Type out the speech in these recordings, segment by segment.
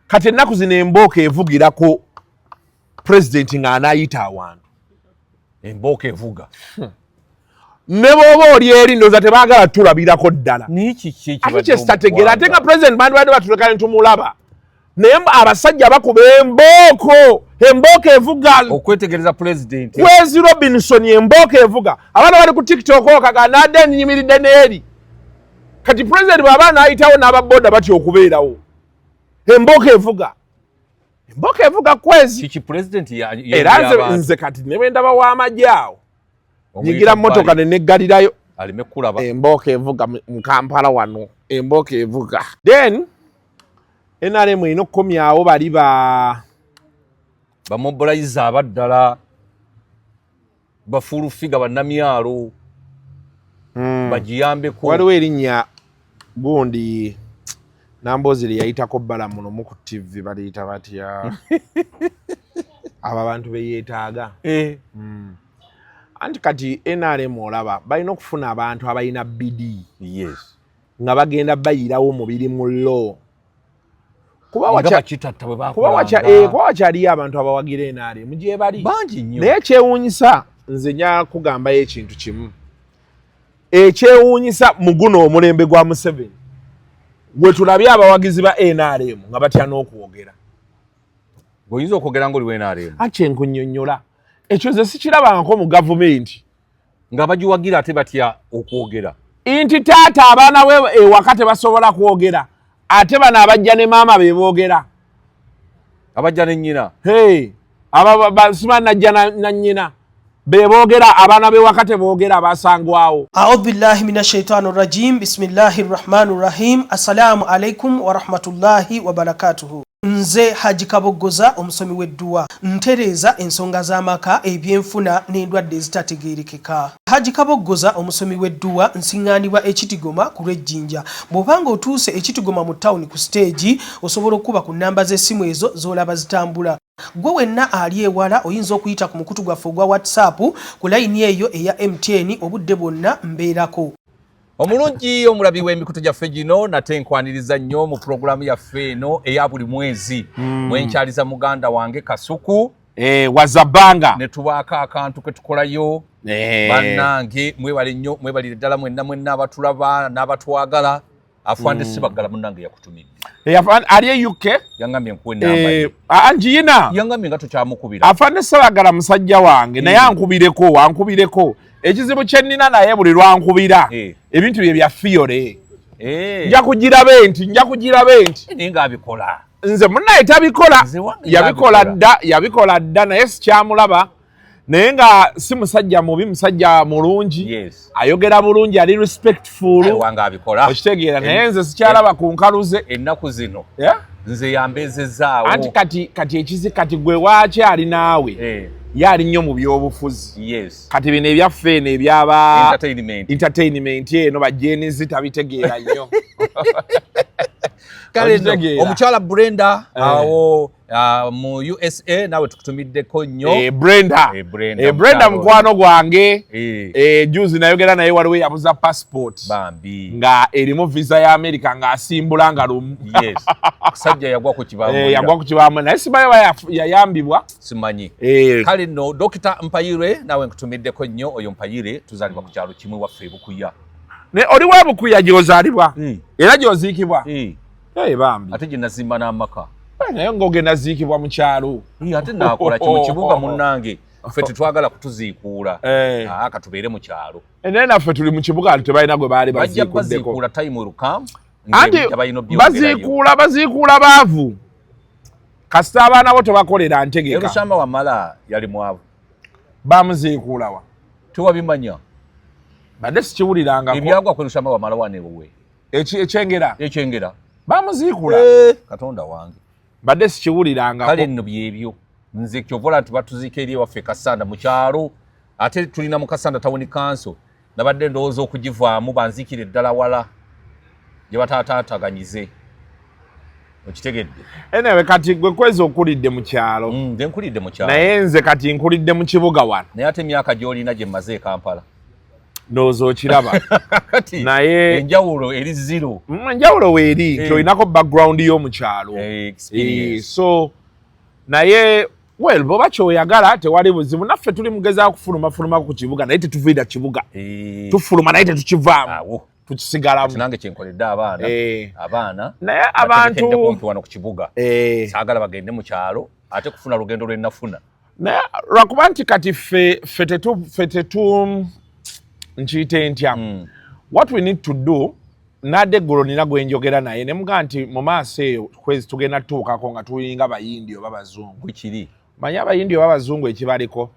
kati ennaku zino embooka evugirako president ng'anaayita awantu embooka evuga ne bw'oba oli eri ndowooza tebaagala tulabirako ddala ate kyesitategera ate nga president bandibadde batuleka ne tumulaba naye abasajja bakuba embooka evuga okwetegereza president Kwezi Robinson embooka evuga abaana bali ku TikTok okaga nadde ennyimiridde n'eri kati president bw'aba naayitawo n'ababoda batya okubeerawo embooka evuga Kwezi kiki president era nze kati ne bwe ndaba w'amagye awo nyigira mmotoka ne neggalirayo alime kulaba embooka evuga mu Kampala wano embooka evuga then NRM ino komyawo bali bamobilize abaddala bafulufiga bannamyalo bagiyambeko waliwo erinnya gundi Nambozi liyayitako bbala muno mu ku TV baliyita batya abo abantu beyeetaaga anti kati NRM olaba balina okufuna abantu abalina BD nga bagenda bayirawo mubiri mu law kuba wakyaliyo abantu abawagira NRM gye bali naye kyewuunyisa nze nja kugambayo ekintu kimu ekyewuunyisa mu guno omulembe gwa Museveni we tulabye abawagizi ba NRM nga batya n'okwogera oyinza okwogera ng'oli wa NRM akyenkunnyonnyola ekyo ze sikirabangako mu gavumenti nga bagiwagira ate batya okwogera nti taata abaana we ewaka tebasobola kwogera ate bano abajja ne maama be boogera abajja ne nnyina siba najja na nnyina be boogera abaana b'ewaka teboogera basangwawo. A'udhu billahi minash shaitani rajim. Bismillahir rahmanir rahim. Assalamu alaikum wa rahmatullahi wa barakatuhu. Nze Haji Kabogoza omusomi w'edduwa ntereza ensonga z'amaka ebyenfuna n'endwadde ezitategeerekeka. Haji Kabogoza omusomi w'edduwa nsiŋŋaanibwa ekitigoma ku lw'ejjinja. Bw'obanga otuuse ekitigoma mu ttawuni ku siteegi osobola okuba ku nnamba z'essimu ezo z'olaba zitambula. Gwe wenna ali ewala oyinza okuyita ku mukutu gwaffe ogwa WhatsApp ku layini eyo eya MTN obudde bwonna mbeerako. Omulungi omulabi w'emikutu gyaffe gino nate nkwaniriza nnyo mu pulogulaamu yaffe eno eya buli mwezi mwenkyaliza muganda wange Kasuku wazabbanga ne tubaako akantu ke tukolayo bannange mwebale nnyo mwebalire ddala mwenna abatulaba n'abatwagala afande sibagala munnange yakutumidde ali e UK yangambye nkuwe namba anjiyina yangambye nga tokyamukubira afande sabagala musajja wange naye ankubireko ekizibu kye nnina naye buli lwankubira ebintu bye bya fiyore nja kugirabe nti naye ng'abikola nze munnaye tabikola yabikola dda naye sikyamulaba naye nga si musajja mubi musajja mulungi ayogera bulungi ali respectful okitegeera naye nze sikyalaba ku nkaluze ennaku zino nze yambezezaawo anti kati ekizi kati gwe waaki ali naawe yali nnyo mu byobufuzi kati bino ebyaffe eno ebyaba entertainment eno bajenizi tabitegeera nnyo kale omukyala Brenda awo mu USA nawe tukutumiddeko nnyo Brenda mukwano gwange juzi nayogera naye waliwo yabuza passport nga erimu visa ya America ng'asimbula nga lumu musajja yagwa ku kibaamu naye sibayo yayambibwa simanyi kale no Dr. Mpayire nawe nkutumiddeko nnyo oyo Mpayire tuzaalibwa ku kyalo kimwe waffe Bukuya oli wa Bukuya gy'ozaalibwa era gy'oziikibwa bambi ate gye nazimba n'amaka naye ng'ogenda ziikibwa mu kyalo ate naakola kimu kibuga munnange ffe tetwagala kutuziikuula katubeere mu kyalo naye naffe tuli mu kibuga tebalina gwe baali baziikuuddeko time will come anti baziikuula baavu kasita abaana bo tebakolera ntegeka Erushamba Wamala yali mwavu bamuziikuulawa tewabimanya badde sikiwulirangako ebyagwa ku Erushamba Wamala wanewowe ekyengera bamuziikula Katonda wange badde sikiwulirangako kale nno byebyo nze kyovola nti batuziika eri ewaffe Kasanda mu kyalo ate tulina mu Kasanda Town Council nabadde ndowooza okugivaamu banziikire ddala wala gye bataataataganyize okitegedde enewe kati gwe kwezi okulidde mu kyalo nze nkulidde mu kyalo naye nze kati nkulidde mu kibuga wano naye ate emyaka gy'olina gye mmaze e Kampala nozo kiraba kati naye enjawulo eri zero njawulo weeri nti olinako background y'omu kyalo so naye well boba kyoyagala tewali buzibu naffe tuli mugezaako kufulumafulumako ku kibuga naye tetuviira kibuga tufuluma naye tetukivaamu tukisigalamu nange kyenkoledde abaana naye abantu kumpi wano ku kibuga saagala bagende mu kyalo ate kufuna lugendo lwe nafuna naye lwakuba nti kati ffe tetu nkiyite ntya what we need to do nadde eggolo nina gwe njogera naye ne mugaa nti mu maaso eyo kwezi tugenda tutuukako nga tulinga bayindi oba bazungu kiri manyi abayindi oba bazungu ekibaliko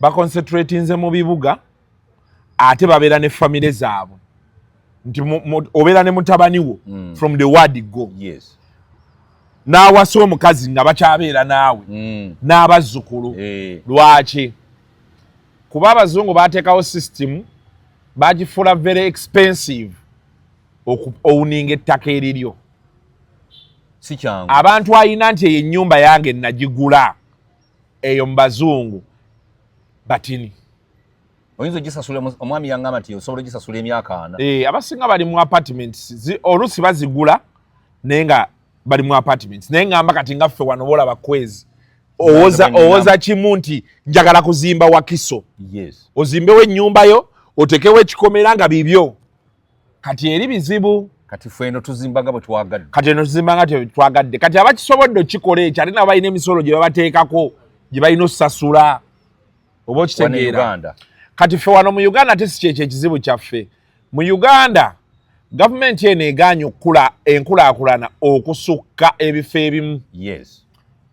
baconcentratinze mu bibuga ate babeera ne famire zaabwe nti obeera ne mutabani wo from the word go n'awasa omukazi nga bakyabeera naawe n'abazzukulu lwaki kuba abazungu bateekawo system bagifuula very expensive owuninga ettaka eriryo si kyangu abantu ayina nti eyo ennyumba yange nagigula eyo mu bazungu batini oyinza ogisasula omwami yangamba nti osobola ogisasula emyaka 4 abasinga bali mu apartments oluusi bazigula naye nga bali mu apartments naye ngamba kati nga ffe wano boolaba kwezi owoza kimu nti njagala kuzimba wakiso ozimbewo ennyumba yo otekewo ekikomera nga bibyo kati eri bizibu kati ffeno tuzimba nga bwe twagadde kati abakisobodde okikola ekyo ate nabo balina emisolo gye babateekako gye balina osasula oba okitegeera kati ffe wano mu Uganda ate si kyekyo ekizibu kyaffe mu Uganda gavumenti eno egaanye enkulaakulana okusukka ebifo ebimu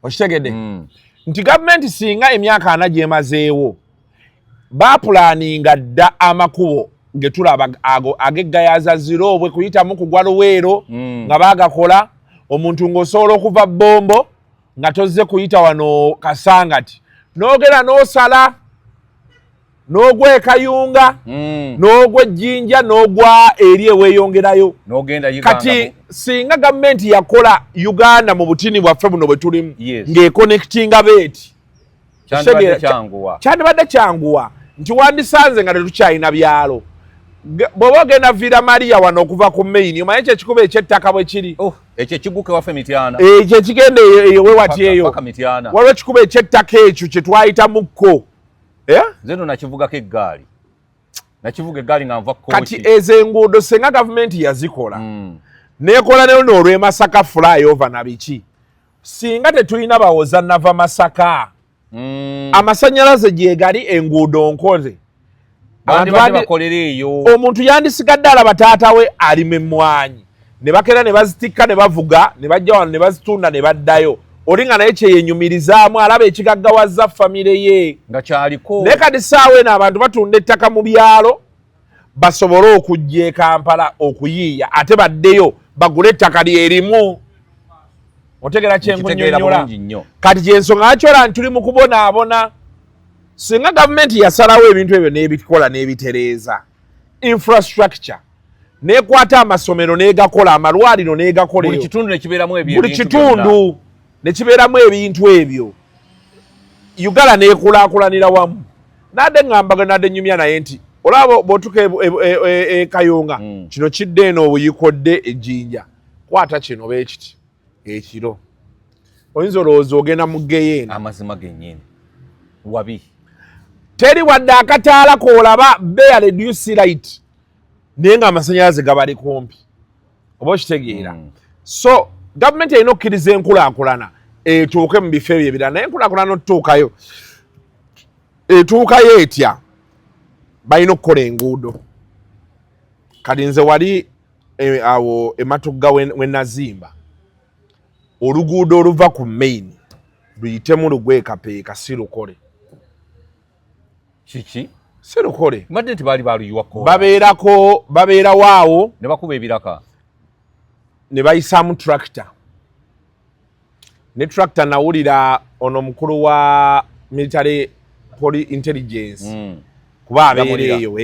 okitegedde nti gavumenti singa emyaka 4 gyemazeewo baapulaninga dda amakubo ge tulaba ag'eggayaza zero bwe kuyitamu kugwa Luweero nga baagakola omuntu ng'osobola okuva Bombo nga tozze kuyita wano Kasangati n'ogera n'osala n'ogwa e Kayunga n'ogwa Ejjinja n'ogwa eri eweeyongerayo kati singa gavumenti yakola Uganda mu butini bwaffe buno bwe tulimu ng'ekonektinga beeti kyandibadde kyanguwa nti wandisanze nga tetukyalina byalo bw'oba ogenda Villa Maria wano okuva ku main omanyi ekyo ekikuba eky'ettaka bwe kiri ekyo ekiguke waffe Mityana ekyo ekigenda eyo wewati eyo waliwo ekikuba eky'ettaka ekyo kye twayitamuko nze no nakivugako eggaali nga nva kati ezo enguudo senga gavumenti yazikola neekola nayo n'olw'e Masaka flyover na biki singa tetulina bawoza nava Masaka amasannyalaze gyegali enguudo nkoze omuntu yandisigadde alaba taata we alima emmwanyi ne bakera ne bazitikka ne bavuga ne bajja wano ne bazitunda ne baddayo oli nga naye kyeyenyumirizaamu alaba ekigaggawaza famire ye nga kyaliko naye kati saawa eno abantu batunda ettaka mu byalo basobole okujja e Kampala okuyiiya ate baddeyo bagule ettaka lyerimu otegera kyenkunyonnyola kati kyensonga akyola nti tuli mu kubonaabona singa gavumenti yasalawo ebintu ebyo n'ebikola n'ebitereeza infrastructure n'ekwata amasomero n'egakola amalwaliro n'egakola buli kitundu ne kibeeramu ebintu ebyo Uganda n'ekulaakulanira wamu nadde ngamba nadde nyumya naye nti olaba bw'otuuka e Kayunga kino kidde eno obuyikodde Ejjinja kwata kino beekiti ekiro oyinza olowooza ogenda mu Geyeena amazima gennyini wabi teri wadde akataala koolaba beya reduce light naye ng'amasannyalaze gabali kumpi oba okitegeera so gavumenti erina okukkiriza enkulaakulana etuuke mu bifo ebyo ebirala naye enkulaakulana otutuukayo etuukayo etya balina okukola enguudo kati nze wali awo Ematugga we nazimba oluguudo oluva ku main luyitemu lugwekapeeka si lukole kiki si lukole mbadde nti baali baluyiwako babeerawo awo ne bakuba ebiraka ne bayisaamu tractor ne tractor nawulira ono mukulu wa military intelligence kuba abeera eyo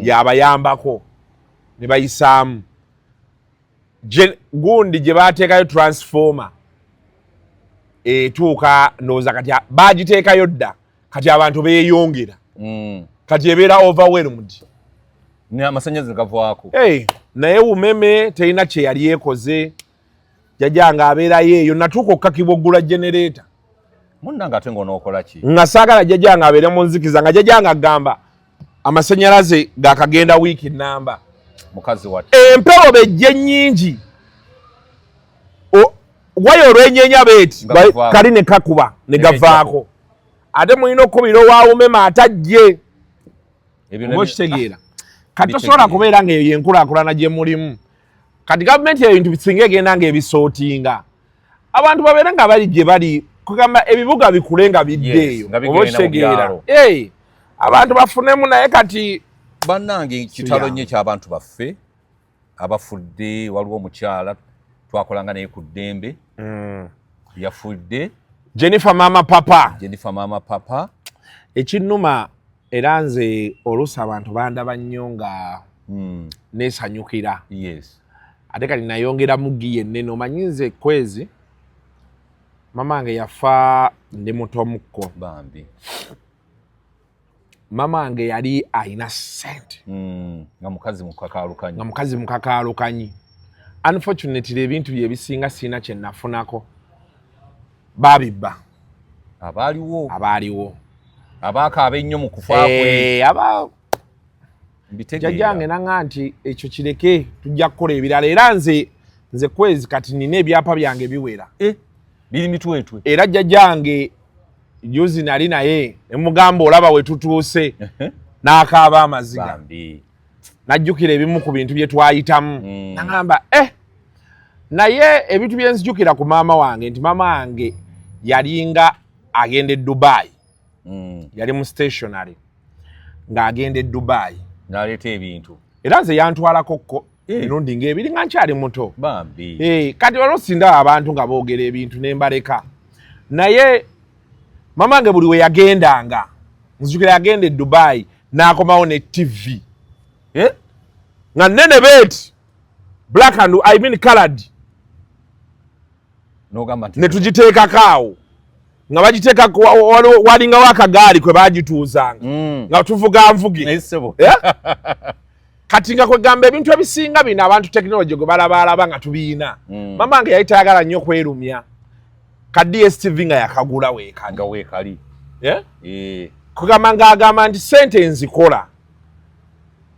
yabayambako ne bayisaamu gundi gye baateekayo transformer etuuka ndowooza kati bagiteekayo dda kati abantu beeyongera kati ebeera overwhelmed ne amasannyalaze gavaako naye umeme terina kye yali yekoze jajanga abeerayo eyo natuuka okkakibwa oggula generator munnanga ate ng'onookola ki nga saagala jajanga abeere mu nzikiza nga jajanga agamba amasannyalaze gaakagenda wiiki nnamba mukazi wa empewo bejje nnyingi waya olw'ennyenya beeti kali ne kakuba ne gavaako ate mulina okkubira owa umeme atajje oba okitegeera kati tosobola kubeera ng'eyo yenkulaakulana gye mulimu kati gavumenti ebintu bisinga egenda ng'ebisootinga abantu babeere nga bali gye bali kugamba ebibuga bikule nga bidde eyo oba okitegeera abantu bafunemu naye kati bannange kitalo nnyo eky'abantu baffe abafudde waliwo omukyala twakolanga naye ku ddembe yafudde Jennifer Mama Papa ekinnuma era nze oluusi abantu bandaba nnyo nga neesanyukira ate kati nayongeramu giye ennene omanyi nze kwezi mama wange yafa ndi mutomukko bambi mama wange yali alina ssente nga mukazi mukakaalukanyi unfortunately ebintu bye bisinga sirina kye nafunako babibba abaaliwo abaakaaba ennyo mu kufa kwe jajjange nanga nti ekyo kireke tujja kukola ebirala era nze kwezi kati nina ebyapa byange biwera biri mitwetwe era jajjange juzi nali naye nemugamba olaba we tutuuse n'akaaba amaziga najjukira ebimu ku bintu bye twayitamu nagamba naye ebintu bye nzijukira ku maama wange nti maama wange yalinga agenda e Dubai yali mu stationary ng'agenda e Dubai n'aleeta ebintu era nze yantwalako emirundi ng'ebiri nga nkyali muto bambi kati olwosinda abantu nga boogera ebintu ne mbaleka naye mama wange buli we yagendanga nzijukira yagenda e Dubai n'akomawo ne TV nga nnene beeti black and I mean colored ne tugiteekako awo nga bagiteeka walingawo akagaali kwe baagituuzanga nga tuvuga nvuge kati nga kwegamba ebintu ebisinga bino abantu tekinologi gwe balabaalaba nga tubiina mama wange yali tayagala nnyo kwerumya ka DSTV nga yakagula weekali kugamba ng'agamba nti sente nzikola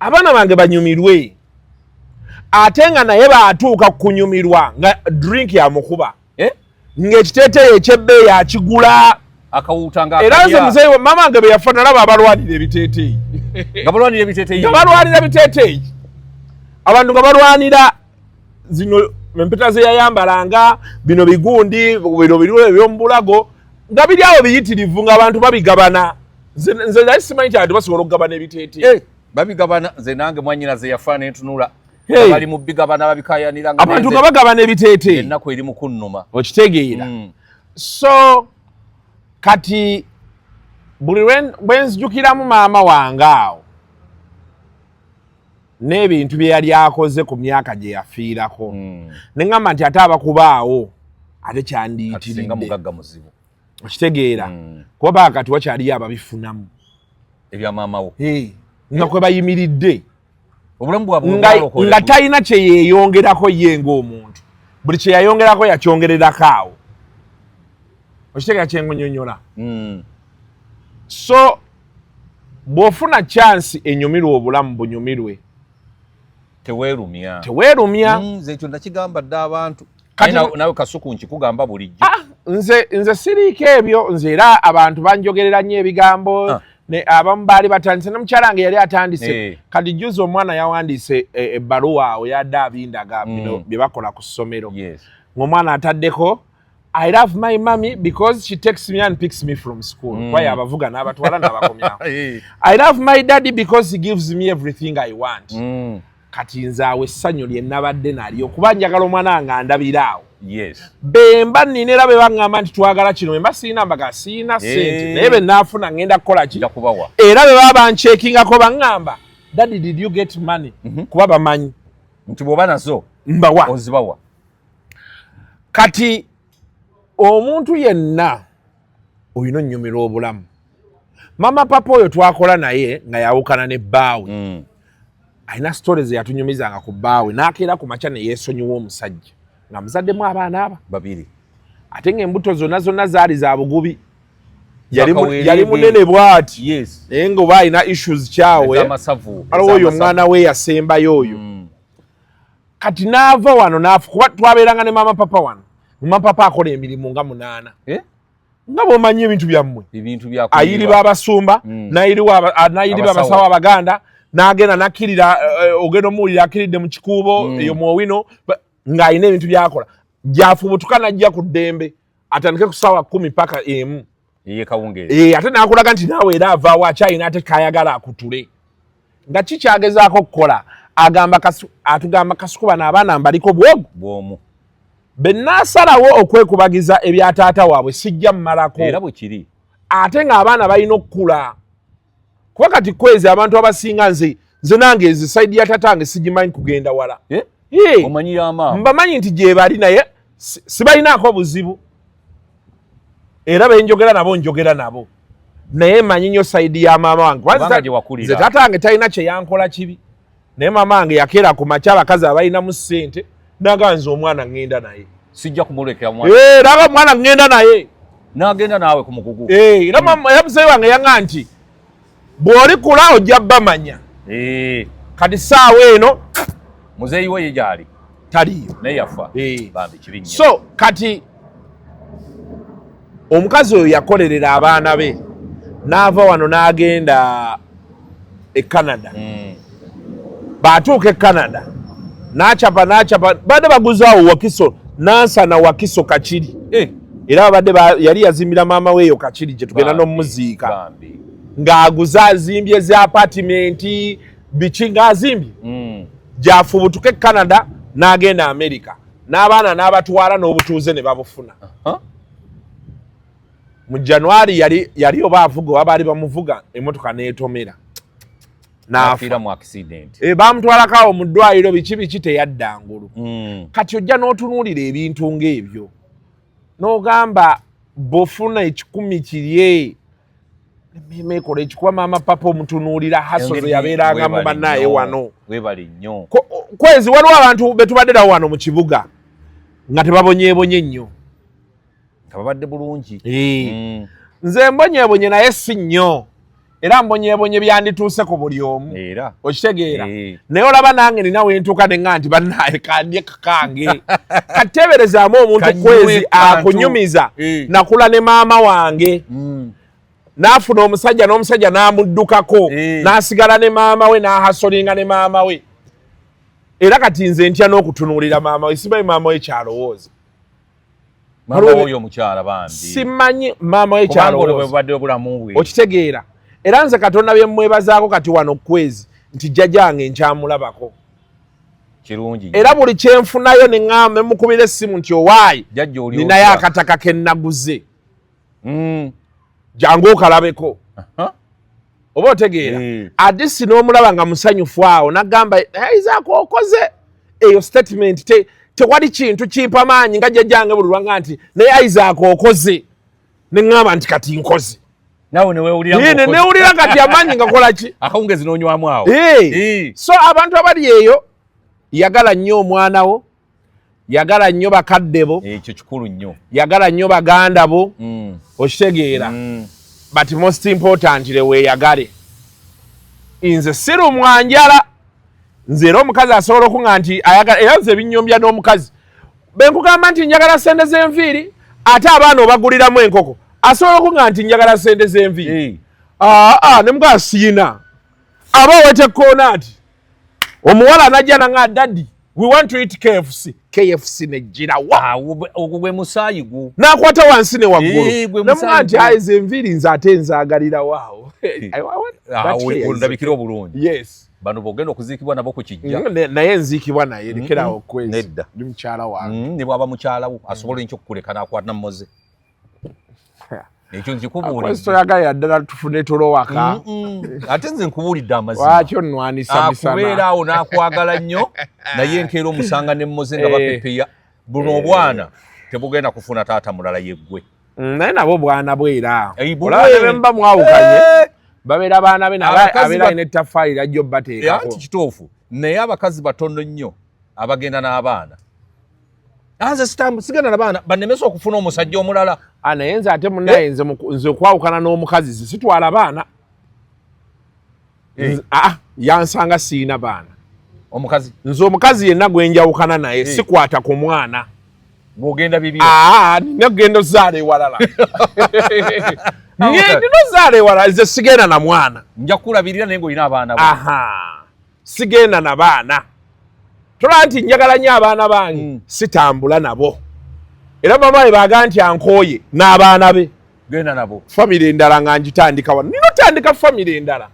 abaana bange banyumirwe ate nga naye baatuuka kunyumirwa nga drink yamukuba ng'ekiteeteeyi ekyebbeeyi akigula era nze muzeeyi mama wange be yafa nalaba abalwanira ebiteeteeyi nga balwanira ebiteeteeyi abantu nga balwanira zino empeta ze yayambalanga bino bigundi bino biriwo ebyomubulago nga biri awo biyitirivu ng'abantu babigabana nze nali simanyi nti abantu basobola okugabana ebiteeteeyi babigabana nze nange mwanyina ze yafa nentunula bali mu bigabana babikayanira abantu nga bagabana ebiteeteeyi ennaku eri mu kunnuma okitegeera so kati buli bwe nzijukiramu maama wange awo n'ebintu bye yali akoze ku myaka gye yafiirako ne ŋŋamba nti ate abakubaawo ate kyandiyitiridde okitegeera kuba baakati wakyaliyo ababifunamu ebya maamawo nga kwe bayimiridde obulamu bwabwe nga talina kye yeeyongerako ye ng'omuntu buli kye yayongerako yakyongererako awo okitegeera kyengunyonyola so bw'ofuna chansi enyumirwa obulamu bunyumirwe teweerumya nze ekyo nakigamba dde abantu nawe Kasuku nkikugamba bulijjo nze siriiko ebyo nze era abantu banjogerera nnyo ebigambo abamu baali batandise nomukyala wange yali atandise kati juzi omwana yawandiise ebbaluwa awo yadde abindaga bino bye bakola ku ssomero ng'omwana ataddeko I love my mommy because she takes me and picks me from school. Kwaye abavuga n'abatwala n'abakomyawo. I love my daddy because he gives me everything I want. Kati nze awo essanyu lye nabadde nalyo kuba njagala omwana wange andabira awo. Bemba nnina era be baŋŋamba nti twagala kino bemba siina mbaga siina ssente naye be naafuna ŋŋenda kukola ki era be baba banceekingako baŋŋamba daddy did you get money kuba bamanyi nti bw'oba nazo mbawa ozibawa. Kati omuntu yenna olina onnyumirwa obulamu. Mama papa oyo twakola naye nga yawukana ne bbaawe alina stories yatunyumizanga ku bbaawe n'akeera ku makya ne yeesonyiwa omusajja nga muzaddemu abaana aba babiri ate ng'embuto zonna zaali za bugubi yali munene bw'ati naye ng'oba alina issues kyawe aliwo oyo omwana we yasembayo oyo kati n'ava wano kuba twabeeranga ne mama papa wano mama papa akola emirimu nga 8 nga bw'omanyi ebintu byammwe ayiriba abasumba n'ayiriba abasawo abaganda n'agenda nakkirira ogenda omuwulira akkiridde mu kikuubo eyo muowino ng'alina ebintu byakola gyafubutuka n'ajja ku ddembe atandike ku ssaawa 10 paka 1 ate n'akulaga nti naawe era avaawo akyalina ate kayagala akutule nga kikyagezaako okukola atugamba Kasuku bano abaana mbaliko bwomu be naasalawo okwekubagiza ebya taata waabwe sijja mmalako era bwe kiri ate ng'abaana balina okukula kuba kati kwezi abantu abasinga nze nange ezi sayidi ya tatange sigimanyi kugenda wala mbamanyi nti gye bali naye sibalinaako buzibu era benjogera nabo njogera nabo naye manyi nnyo sayidi ya maama wange nze tatange talina kye yankola kibi naye maama wange yakeera ku makya abakazi abalinamu ssente n'agamba nze omwana ŋŋenda naye sijja kumulekera naga omwana ŋŋenda naye n'agenda naawe ku mukugu era muzeeyi wange yaŋŋamba nti bw'olikula ojja bamanya kati ssaawa eno muzeeyi we ye gyali taliyo naye yafa bambi kibi nnyo so kati omukazi oyo yakolerera abaana be n'ava wano n'agenda e Canada batuuka e Canada n'acapa badde baguzaawo Wakiso nansana Wakiso Kakiri era badde yali yazimbira maama we eyo Kakiri gye tugenda n'omuziika ng'aguza azimbye zi apartimenti biki ng'azimbye gyafubutuka e Canada n'agenda America n'abaana n'abatwala n'obutuuze ne babufuna mu January yali oba avuga oba baali bamuvuga emmotoka n'etomera n'afiira mu accident bamutwalako mu ddwaliro biki teyadda ngulu kati ojja n'otunuulira ebintu ng'ebyo n'ogamba bw'ofuna 10 kirye emmeeme ekola ekikuba maama papa omutunuulira haso ze yabeerangamu bannaaye wano webali nnyo kwezi waliwo abantu be tubadderawo wano mu kibuga nga tebabonyeebonye nnyo nga babadde bulungi nze mbonyeebonye naye si nnyo era mbonyeebonye byandituuse ku buli omu okitegeera naye olaba nange nina wentuuka neŋŋa nti bannaaye kandye kakange kateeberezaamu omuntu kwezi akunyumiza nakula ne maama wange n'afuna omusajja n'omusajja n'amuddukako n'asigala ne maama we n'ahasolinga ne maama we era kati nze ntya n'okutunuulira maama we simanyi maama we kyalowooza simanyi maama we kyalowooza okitegeera era nze Katonda bye mmwebazaako kati wano kwezi nti jjajjange nkyamulabako kirungi era buli kyenfunayo neŋŋamba mukubira essimu nti owaayi ninayo akataka ke nnaguze jangu okalabeko oba otegeera adisi n'omulaba nga musanyufu awo n'agamba aizaako okoze eyo statement tewali kintu kimpa maanyi nga jjajjange buli lwanga nti naye aizaako okoze neŋŋamba nti kati nkoze nawe newulira kati amaanyi ngakola ki akawungezi n'onywamu awo so abantu abali eyo yagala nnyo omwana wo yagala nnyo bakadde bo ekyo kikulu nnyo yagala nnyo baganda bo okitegeera but most important weeyagale nze sirumwanjala nze era omukazi asobola okuŋŋa nti ayagala era nze ebinyombya n'omukazi benkugamba nti njagala sente z'enviiri ate abaana obaguliramu enkoko asobola okuŋŋa nti njagala sente z'enviiri ne mugaa siina aba wetekkoona ati omuwala anajja naŋŋa daddy we want to eat KFC nejjira ogwo gwe musaayi gwo n'akwata wansi ne waggulu nemugaa nti ayize enviiri nze ate nzaagalira waawo olabikira obulungi yes bano bw'ogenda okuziikibwa nabo ku kijja naye nziikibwa naye lekerawo okwezi nedda ndi mukyala wange ne bw'aba mukyalawo asobola nkyo okukuleka n'akwata namumoze ekyo nkikubuulidde toyagala ddala tufune tulowaka ate nze nkubuulidde amazima lwaki onnwanisa misana akubeera awo n'akwagala nnyo naye enkeera omusanga ne mmoze nga bapepeya buno obwana tebugenda kufuna taata mulala yeggwe naye nabo bwana bwera olaba ne muba mwawukanye babeera baana be abeera alina ettaffaali ajja obbateekako anti kituufu naye abakazi batono nnyo abagenda n'abaana nze sigenda nabaana bannemesa okufuna omusajja omulala naye nze ate munnaye nze okwawukana n'omukazi ze sitwala baana yansanga siina baana omukazi nze omukazi yenna gwe njawukana naye sikwata ku mwana bw'ogenda bibyo nina genda ozaala ewalala nina ozaala ewalala nze sigenda na mwana nja kulabirira naye ng'olina abaana sigenda na baana tola nti njagala nnyo abaana bange sitambula nabo era mama we baaga nti ankooye n'abaana be genda nabo famire endala nga ngitandika wano nina otandika famire endala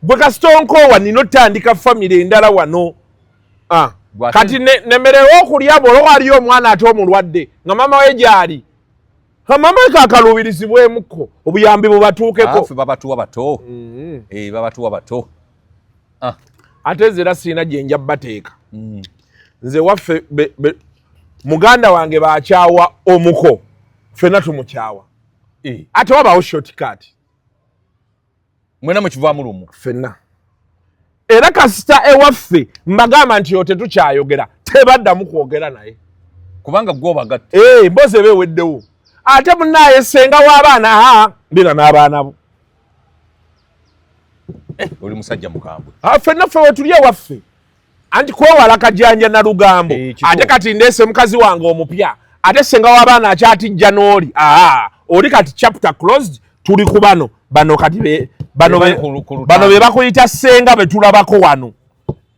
gwe kasitonkoowa nina otandika famire endala wano kati nemerewo okulya bw'olwo waliyo omwana ate omulwadde nga mama we gyali mama we kakaluubirizibwemukko obuyambi bubatuukeko ffe babatuwa bato babatuwa bato ate nze era sirina gye nja bateeka nze waffe muganda wange bakyawa omuko ffenna tumukyawa ate wabaawo shortcut mwena mukivaamu lumu ffenna era kasita ewaffe mbagamba nti yo tetukyayogera tebaddamu kwogera naye kubanga gwobagatta mbozi eba eweddewo ate munaaye senga w'abaana mbira n'abaana bo oli musajja mukambwe ffenna ffe wetuli ewaffe anti kwewala kajanja na lugambo ate kati ndeese mukazi wange omupya ate senga w'abaana akyatijja n'oli oli kati chapter closed tuli ku bano kati bano be bakuyita senga be tulabako wano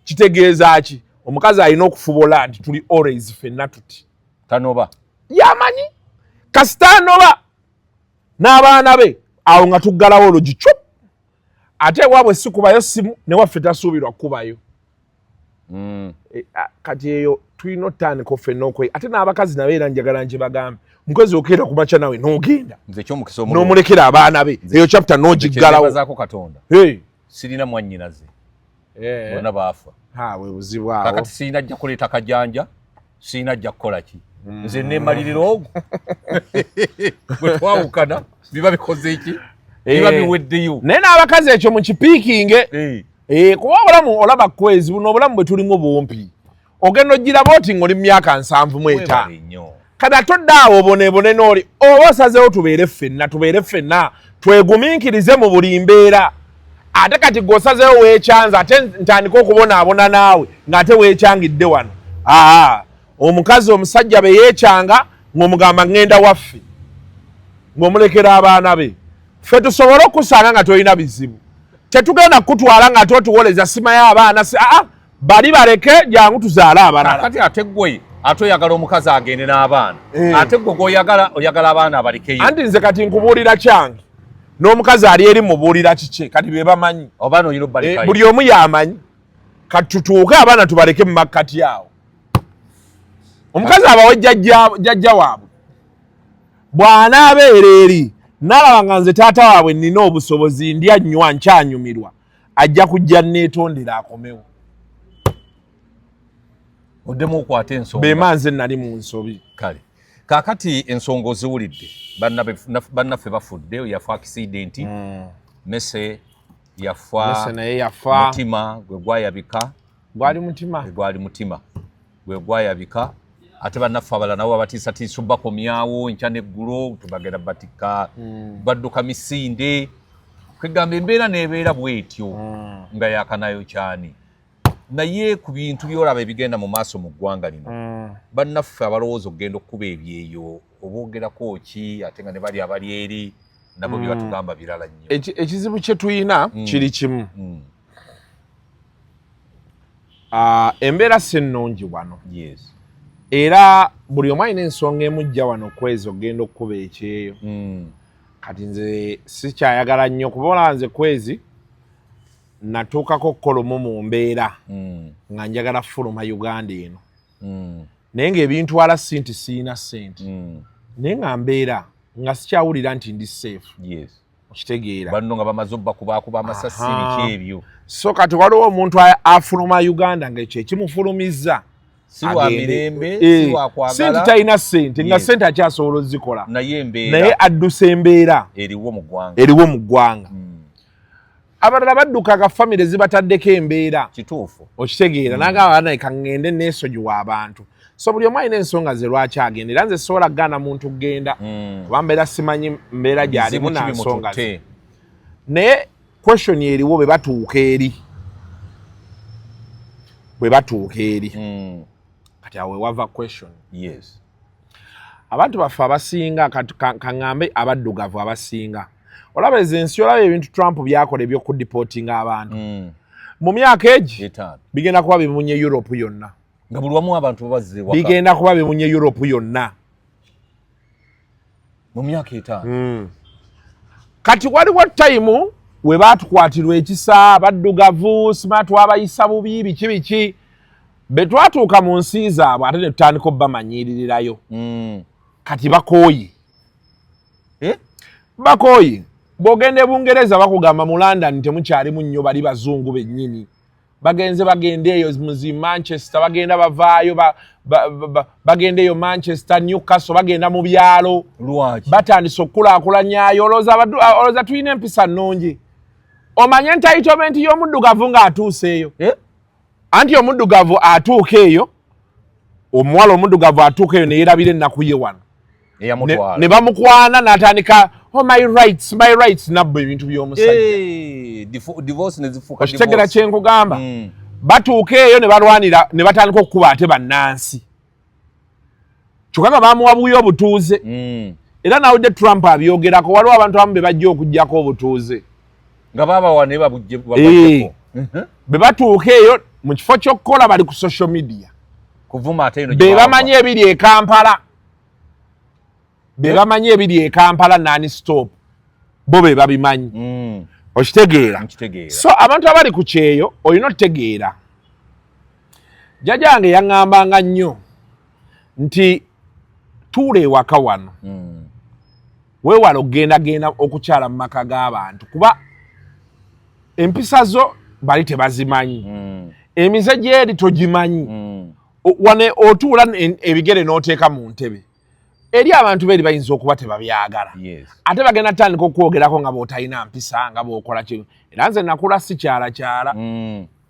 kitegeeza ki omukazi alina okufubola nti tuli always ffenna tuti tanoba yamanyi kasita anoba n'abaana be awo nga tuggalawo ologi ate ewaabwe sikubayo simu ne waffe tasuubirwa kubayo kati eyo tulina otandika ffenna ate n'abakazi nabo era njagala nje bagambe mukazi okeera ku makya nawe n'ogenda n'omulekera abaana be eyo chapter n'ogiggalawo katonda sirina mwannyinaze bonna baafa bwe buzibu awo kakati sirina ajja kuleeta kajanja sirina ajja kukola ki nze neemalirira ogwo bwe twawukana biba bikoze eki biba biweddeyo naye n'abakazi ekyo mukipiikinge kuba obulamu olaba kwezi buno obulamu bwe tulimu bumpi ogenda ogiraba oti ng'oli mu myaka 75 kati atodde awo boneebone n'oli oba osazeewo tubeere ffenna twegumiikirize mu buli mbeera ate kati g'osazeewo weekyanza ate ntandika okubonaabona naawe ng'ate weekyangidde wano omukazi omusajja be yeekyanga ng'omugamba ngenda waffe ng'omulekera abaana be ffe tusobole okusanga nga tolina bizibu tetugenda kutwala nga totuwoleza sima y'abaana bali baleke jangu tuzaale abalala kati ate gwe ate oyagala omukazi agende n'abaana ate gwe oyagala abaana abalekeyo anti nze kati nkubuulira kyange n'omukazi ali eri mubuulira kike kati be bamanyi obaana oyina obbalekayo buli omu y'amanyi kati tutuuke abaana tubaleke mu makkati awo omukazi abawe jjajja waabwe bw'anaabeera eri nalaba nga nze taata waabwe nina obusobozi ndya nnywa nkyanyumirwa ajja kujja neetondera akomewo oddemu okwata ensonga bema nze nali mu nsobi kale kaakati ensonga oziwulidde bannaffe bafudde yafa akisidenti mese yafa naye yafa mutima gwe gwayabika gwali mutima gwe gwayabika ate bannaffe abalala nabo babatiisatiisa bakomyawo enkya n'eggulo tubagenda batika badduka misinde kwegamba embeera n'ebeera bw'etyo nga yakanayo kyani naye ku bintu byolaba ebigenda mu maaso mu ggwanga lino bannaffe abalowooza okugenda okkuba ebyeyo oboogerako ki ate nga ne bali abali eri nabo bye batugamba birala nnyo ekizibu kye tuyina kiri kimu embeera si nnungi wano era buli omu alina ensonga emujja wano kwezi ogenda okkuba ekyeyo kati nze sikyayagala nnyo kuba nze kwezi natuukako okukolomu mu mbeera nga njagala fuluma Uganda eno naye ng'ebintwala nti siina ssente naye nga mbeera nga sikyawulira nti ndi safe okitegeera banno nga bamaze obbakubakuba amasasi biki ebyo so kati waliwo omuntu afuluma Uganda ng'ekyo ekimufulumizza si wa mirembe si wa kwagala sente talina ssente nga ssente akyasobola ozikola naye addusa embeera eriwo mu ggwanga abalala badduka ka family zibataddeko embeera kituufu okitegeera n'agamba naye kaŋŋende neesonyiwa abantu so buli omu alina ensonga ze lwaki agenda era nze sobola kugaana muntu kugenda kuba mbeera simanyi mbeera gy'alimu na nsonga ze naye question eriwo bwe batuuka eri kati awo wava question yes abantu baffe abasinga kaŋŋambe abaddugavu abasinga olaba ezo ensi olaba ebintu Trump byakola ebyokudipootinga abantu mu myaka egi bigenda kuba bimunye Europe yonna nga buli wamu abantu bazze waka bigenda kuba bimunye Europe yonna mu myaka 5 kati waliwo time we batukwatirwa ekisa baddugavu sima twabayisa bubi biki be twatuuka mu nsi zaabwe ate ne tutandika obamanyiririrayo kati bakooye bakooye bw'ogenda e Bungereza bakugamba mu London temukyalimu nnyo bali bazungu bennyini bagende eyo mu Manchester bagenda bavaayo bagenda eyo Manchester Newcastle bagenda mu byalo batandise okukulaakulanyayo olowooza tulina empisa nnungi omanye entitlement y'omuddugavu ng'atuuseeyo anti omuddugavu atuuka eyo omuwala omuddugavu atuuka eyo neyeerabira ennaku ye wano ne bamukwana n'atandika my rights nabbo ebintu by'omusajja okitegera kye nkugamba batuuka eyo ne balwanira ne batandika okukuba ate bannansi kyokka nga bamuwabuya obutuuze era nawudde Trump abyogerako waliwo abantu abamu be bajja okuggyako obutuuze nga babawa ne babujjeko be batuuka eyo mu kifo ky'okukola bali ku social media kuvuma ate eno be bamanyi ebiri e Kampala bamanyi ebiri e Kampala nani stop bo be babimanyi okitegeera so abantu abali ku kyeyo olina otegeera jjajjange yaŋŋambanga nnyo nti tuula ewaka wano weewala okugendagenda okukyala mu maka g'abantu kuba empisa zo bali tebazimanyi emize gyeri togimanyi wane otuula ebigere n'oteeka mu ntebe eri abantu beeri bayinza okuba tebabyagala ate bagenda tandika okwogerako nga bw'otalina mpisa nga bw'okola kino era nze nakula si kyalakyala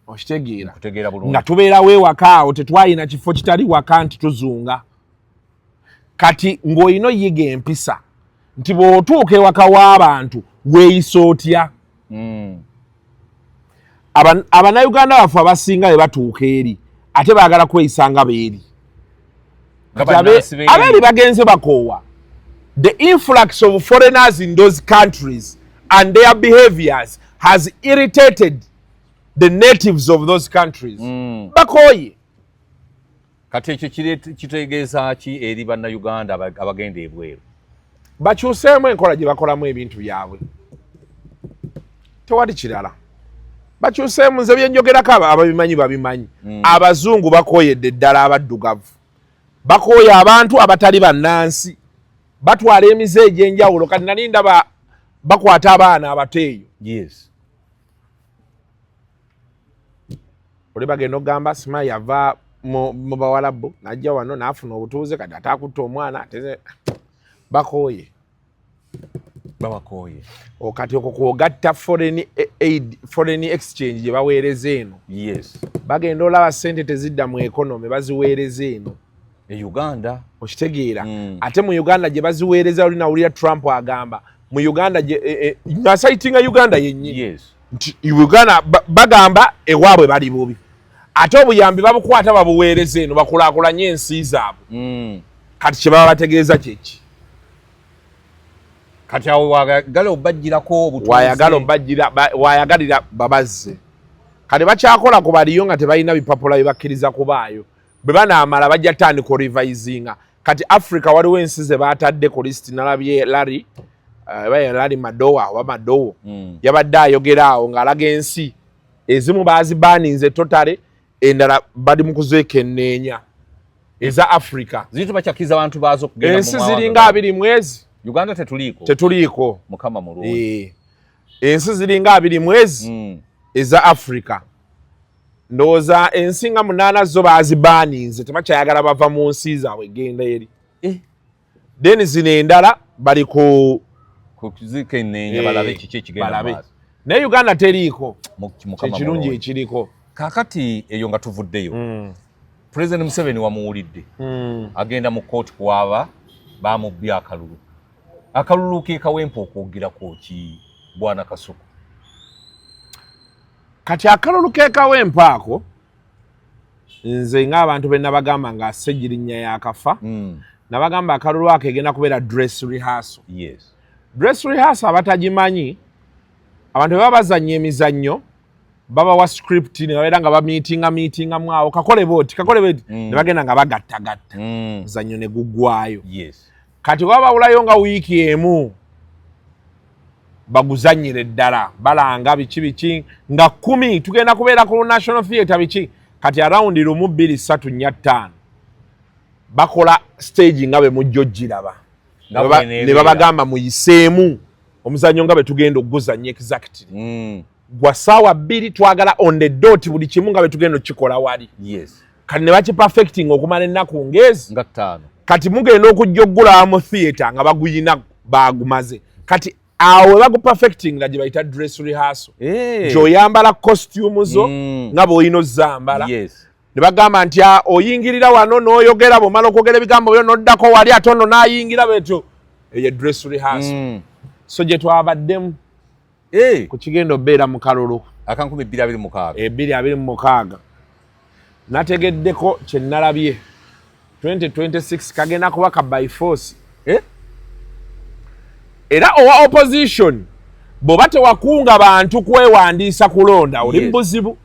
okitegeera nga tubeerawo ewaka awo tetwalina kifo kitali waka nti tuzunga kati ng'olina oyiga empisa nti bw'otuuka ewaka w'abantu weeyisa otya Abanayuganda baffe abasinga be batuuka eri ate baagala kweyisa nga beeri abeeri bagenze bakoowa the influx of foreigners in those countries and their behaviors has irritated the natives of those countries bakooye kati ekyo kitegeeza ki eri bannayuganda abagenda ebweru bakyuseemu enkola gye bakolamu ebintu byabwe tewali kirala bakyuseemu nze byenjogerako ababimanyi babimanyi abazungu bakooyedde ddala abaddugavu bakooya abantu abatali bannansi batwala emize egy'enjawulo kati nali ndaba bakwata abaana abato eyo oli bagenda okugamba sima yava mu bawalabu najja wano n'afuna obutuuze kati ate akutta omwana bakooye babakooye kati okwo kwogatta foreign exchange gye baweereza eno bagenda olaba ssente tezidda mu economy baziweereza eno e Uganda okitegeera ate mu Uganda gye baziweereza oli nawulira Trump agamba mu Uganda asayitinga Uganda yennyini nti Uganda bagamba ewaabwe bali bubi ate obuyambi babukwata babuweereza eno bakulaakulanye ensi zaabwe kati kye baba bategeeza kyeki kati awo wayagala obbajjirako obutuuze wayagalira babazze kati bakyakola ku baliyo nga tebalina bipapula bye bakkiriza kubaayo bwe banaamala bajja tandika revisinga kati Africa waliwo ensi ze baatadde ku lisiti nalabye Larry Madowo oba Madowo yabadde ayogera awo ng'alaga ensi ezimu baazibaaninze totale endala bali mu kuzeekenneenya eza Africa ziri tebakyakkiriza abantu baazo kugenda ensi ziringa 2 mwezi Uganda tetuliiko mukama mulungi ensi ziringa 2 mwezi eza Africa ndowooza ensi nga 8 zo baazibaaninze tebakyayagala bava mu nsi zaabwe genda eri then zino endala bali ku kuzikenneenya balabe kiki ekigenda maaso naye Uganda teriiko kirungi ekiriko kakati eyo nga tuvuddeyo President Museveni wamuwulidde agenda mu kooti kwaba bamubbye akalulu ke Kawempe okwogirako ki bwana Kasuku kati akalulu ke Kawempe ako nze ng'abantu be nabagamba nga Ssejjirinya yakafa nabagamba akalulu ako egenda kubeera dress rehearsal. Yes. Dress rehearsal abatagimanyi abantu baba bazannya emizannyo babawa script ne babeera nga bamiitinga mwawo kakole boti ne bagenda nga bagattagatta muzannyo ne guggwayo. Yes. Kati wabawulayo nga wiiki emu baguzannyire ddala balanga biki nga 10 tugenda kubeera ku National Theatre biki kati around 1-2-3-4-5 bakola stage nga bwe mujja ogiraba ne babagamba muyiseemu omuzannyo nga bwe tugenda okuguzannya exactly gwa ssaawa 2 twagala on the dot buli kimu nga bwe tugenda okukikola wali. Yes. Kati ne bakiperfecting okumala ennaku ngezi nga 5 kati mugenda okujja oggulawa mu theatre nga baguyina bagumaze kati awo baguperfecting nga gye bayita dress rehearsal gy'oyambala costume zo nga bw'olina ozzambala. Yes. Ne bagamba nti oyingirira wano n'oyogera bw'omala okwogera ebigambo byo n'oddako wali ate ono n'ayingira betyo eyo dress rehearsal. So gye twabaddemu ku kigenda obeera mu kalulu aka 2026 2026 nategeddeko kye nalabye 2026 kagenda kuba ka by force. Era owa opposition bw'oba tewakunga bantu kwewandiisa kulonda oli buzibu.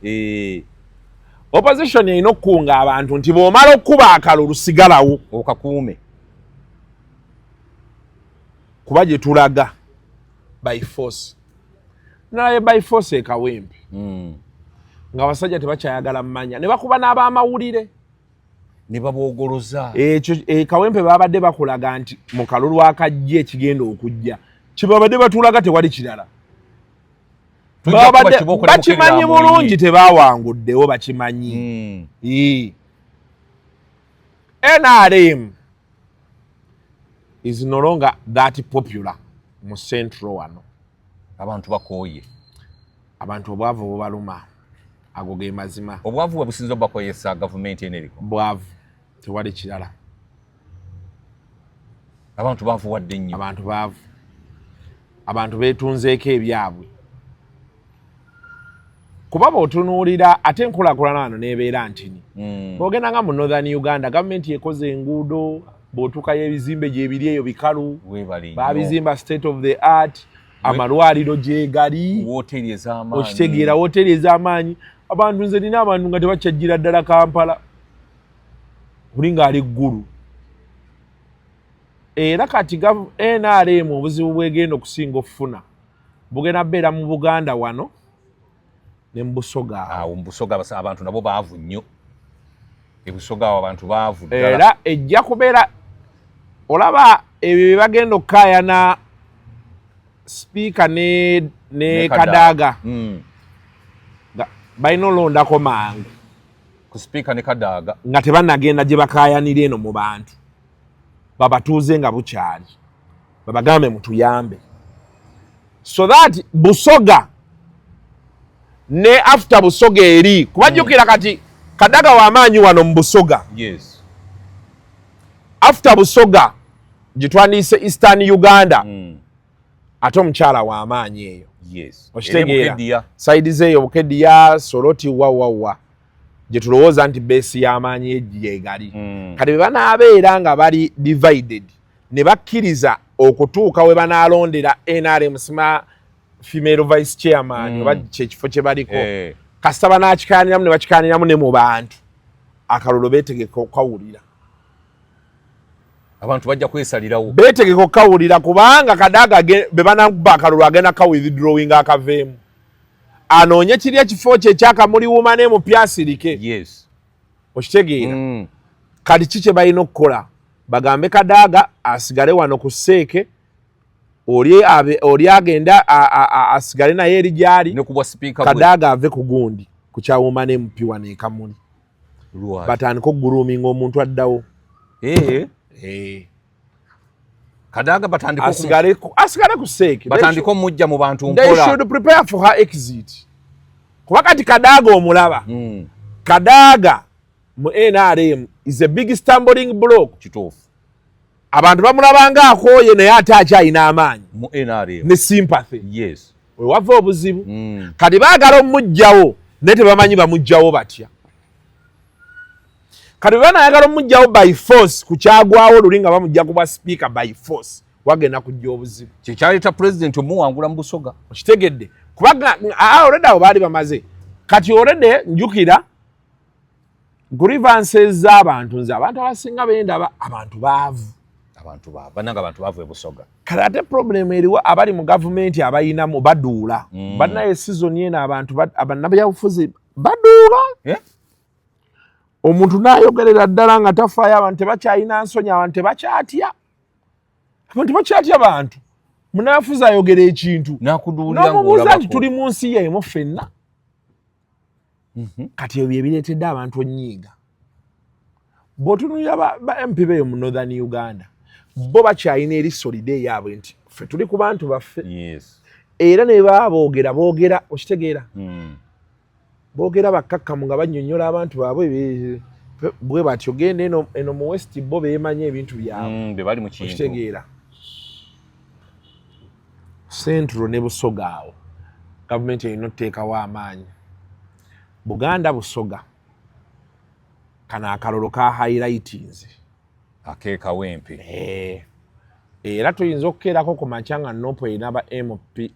Opposition erina okukunga abantu nti bw'omala okuba akalulu sigalawo okakuume kuba gye tulaga by force. Naye by force e Kawempe nga abasajja tebakyayagala mmanya ne bakuba n'abamawulire ne baboogoloza ekyo Kawempe babadde bakulaga nti mu kalulu akajja ekigenda okujja kibabadde batulaga tewali kirala bakimanyi bulungi tebawanguddewo bakimanyi. NRM is no longer that popular mu central wano. Abantu bakooye abantu obwavu bubaluma ago ge mazima obwavu bwe businzo bakoyesa government eneriko bwavu tewali kirala. Abantu baavu wadde nnyo abantu beetunzeeko ebyabwe kuba bw'otunuulira ate enkulaakulana wano n'ebeera ntini bw'ogenda nga mu Northern Uganda gavumenti ekoze enguudo bw'otuukayo ebizimbe gyebiri eyo bikalu babizimba state of the art amalwaliro gyegali okitegeera wooteri ez'amaanyi abantu nze nina abantu nga tebakyajjira ddala Kampala buli ng'ali ggulu. Era kati NRM obuzibu bwegenda okusinga okufuna bugenda beera mu Buganda wano ne mu Busoga awo mu Busoga abantu nabo baavu nnyo ebusoga awo abantu baavu ddala era ejja kubeera olaba ebyo bye bagenda okukaayana Speaker ne Kadaga balina olondako mangu ku Speaker ne Kadaga nga tebannagenda gye bakaayanira eno mu bantu babatuuze nga bukyali babagambe mutuyambe so that Busoga ne after Busoga eri kubajjukira kati Kadaga w'amaanyi wano mu Busoga. Yes. After Busoga gitwandiise Eastern Uganda ate omukyala w'amaanyi eyo. Yes. Okitegeera saidi zeeyo Bukedya Soroti wawawa gye tulowooza nti beesi y'amaanyi egyegali kati bwe banaabeera nga bali divided ne bakkiriza okutuuka we banaalondera NRM sima female vice chairman oba kyekifo kye baliko kasita banaakikaaniramu ne bakikaaniramu ne mu bantu akalulu beetegeka okukawulira abantu bajja kwesalirawo beetegeka okukawulira kubanga Kadaga be banakuba akalulu agenda ka withdrawing akaveemu anoonye kiri ekifo kye ekyakamuliwuma n'emupyasirike. Yes. Okitegeera kati ki kye balina okukola bagambe Kadaga asigale wano ku Seeke oli agenda asigale naye eri gyali Kadaga ave ku gundi ku kyawuma n'emupi wano e Kamuli batandika okuguluminga omuntu addawo. Kadaga batandiko asigale ku seke batandiko mujja mu bantu mpola. They should prepare for her exit. Kuba kati Kadaga omulaba. Kadaga mu NRM is a big stumbling block. Kituufu. Abantu bamulabanga akoye naye ate akyayina amaanyi. Mu NRM. Ne sympathy. Yes. Wava obuzibu. Kati baagala omujjawo naye tebamanyi bamujjawo batya. Kati banayagala omujjawo by force kukyagwawo luli nga bamujja kuba speaker by force wagenda kujja obuzibu. Kyekyaleeta president omuwangula mu Busoga. Okitegedde. Kubaga already awo baali bamaze. Kati already njukira grievances z'abantu nze abantu abasinga benda abantu baavu. Bananga abantu baavu e Busoga. Kati ate problem eriwa abali mu gavumenti abayina mu baduula. Bannaye season yena abantu abannabyabufuzi baduula. Omuntu n'ayogerera ddala nga tafaayo abantu tebakyayina nsonyi abantu tebakyatya. Abantu tebakyatya abantu. Munaafuzi ayogera ekintu. N'akuduulira ng'olabako. Nti tuli mu nsi y'emu ffenna. Kati ebyo ebireetedde abantu onnyiiga. Bw'otunuulira ba MP beeyo mu Northern Uganda, bo bakyayina eri soliday yaabwe nti ffe tuli ku bantu baffe. Era ne baba boogera okitegeera. Boogera bakkakkamu nga bannyonnyola abantu baabwe bwe batyo genda eno mu West bo beemanya ebintu byabwe. Be bali mu kintu. Okitegeera. Central ne Busoga awo gavumenti erina okuteekawo amaanyi. Buganda Busoga kana akalolo ka highlightings akeeka wempe. Era tuyinza okukeerako ku makya nga Nopo erina ba MP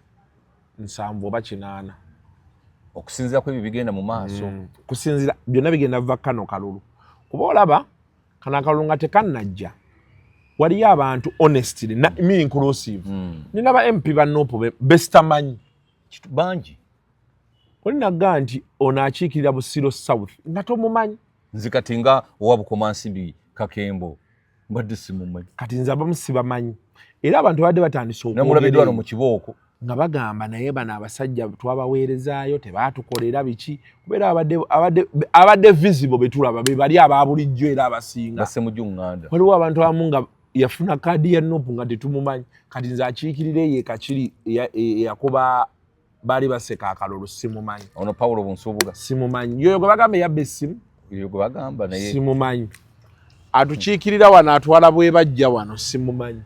7 oba 8. Okusinziira ku ebyo bigenda mu maaso. Kusinziira byonna bigenda biva kano kalulu. Kuba olaba kana akalulu nga tekannajja waliyo abantu honestly me inclusive. Nina ba MP ba Nopo besitamanyi kitu bangi. Olinaga nti ono akiikirira Busiro South nga tomumanyi. Nzikati nga owa Bukomansibi Kakembo mbadde simumanyi. Kati nze abamu sibamanyi. Era abantu badde batandise namulabiddwa mu kibooko nga bagamba naye bano abasajja twabaweerezaayo tebaatukolera biki kubeera abadde visible betulaba be bali ababulijjo era abasinga. Basemujjunganda. Waliwo abantu abamu nga yafuna kaadi ya Nopu nga tetumumanyi. Kati nze akiikirira ye kakiri yakuba bali baseka akalulu simumanyi. Ono Paulo Bunsubuga. Simumanyi. Yoyo gwe bagamba yabba essimu. Yoyo gwe bagamba naye. Simumanyi. Atukiikirira wano atwala bwe bajja wano simumanyi.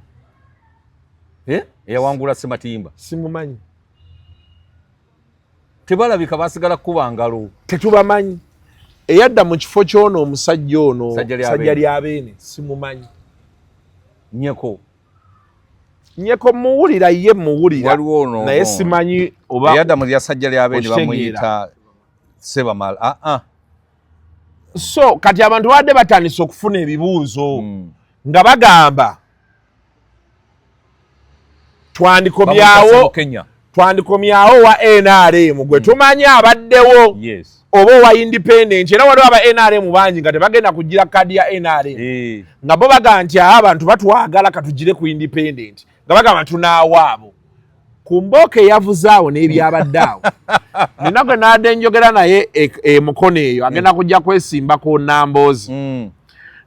Eyawangula Sematimba. Simumanyi. Tebalabika basigala kuba ngalo. Tetubamanyi. Eyadda mu kifo ky'ono omusajja ono sajja lyabeene simumanyi. Nyeko muwulira ye muwulira naye simanyi oba eyadda mu lyasajja lyabeene bamuyita Sebamala. So kati abantu badde batandise okufuna ebibuuzo nga bagamba twandikomyawo wa NRM gwe tumanyi abaddewo oba owa independent era waliwo aba NRM bangi nga tebagenda kugira kadi ya NRM nga bo bagamba nti abantu batwagala katugire ku independent nga bagamba tunaawaabo ku Mboke yavuzaawo n'ebyabadde awo nina gwe nadde njogera naye mukono eyo agenda kujja kwesimba ku Namboozi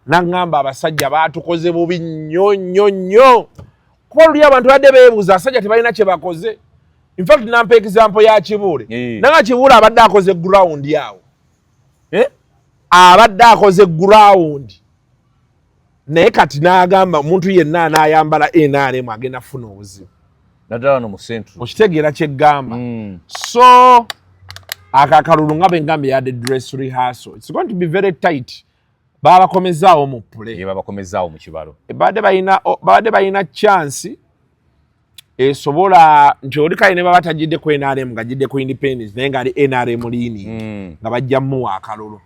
naŋŋamba abasajja baatukoze bubi nnyo kuba luli abantu badde beebuuza abasajja tebalina kye bakoze. In fact nampa example ya Kibuule nanga Kibuule abadde akoze ground yawo abadde akoze ground naye kati n'agamba omuntu yenna n'ayambala NRM agenda funa obuzibu naddala no mu central. Okitegeera kyeggamba. So akakalulu nga bengambye yadde dress rehearsal it's going to be very tight. Babakomezaawo mu play. Babakomezaawo mu kibalo. Badde balina chance esobola nti oli kale ne baba tagidde ku NRM nga gidde ku independence naye ngaali NRM liini nga bajjamu akalulu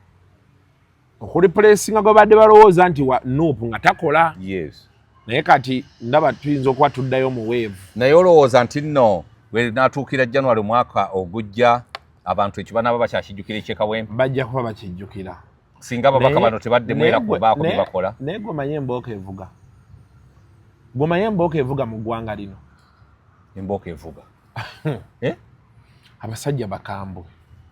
okuli pulesinga gwe badde balowooza nti wa Nuupu nga takola. Naye kati ndaba tuyinza okuba tuddayo mu weevu. Naye olowooza nti nno bwe naatuukira January mwaka ogujja abantu ekibanaaba bakyakijjukira ekyekawempe bajja kuba bakijjukira singa ababaka bano tebaddemu era kubaako bye bakola. Naye gwe manye Embooka evuga. Gwe manye Embooka evuga mu ggwanga lino. Embooka evuga. Abasajja bakambwe.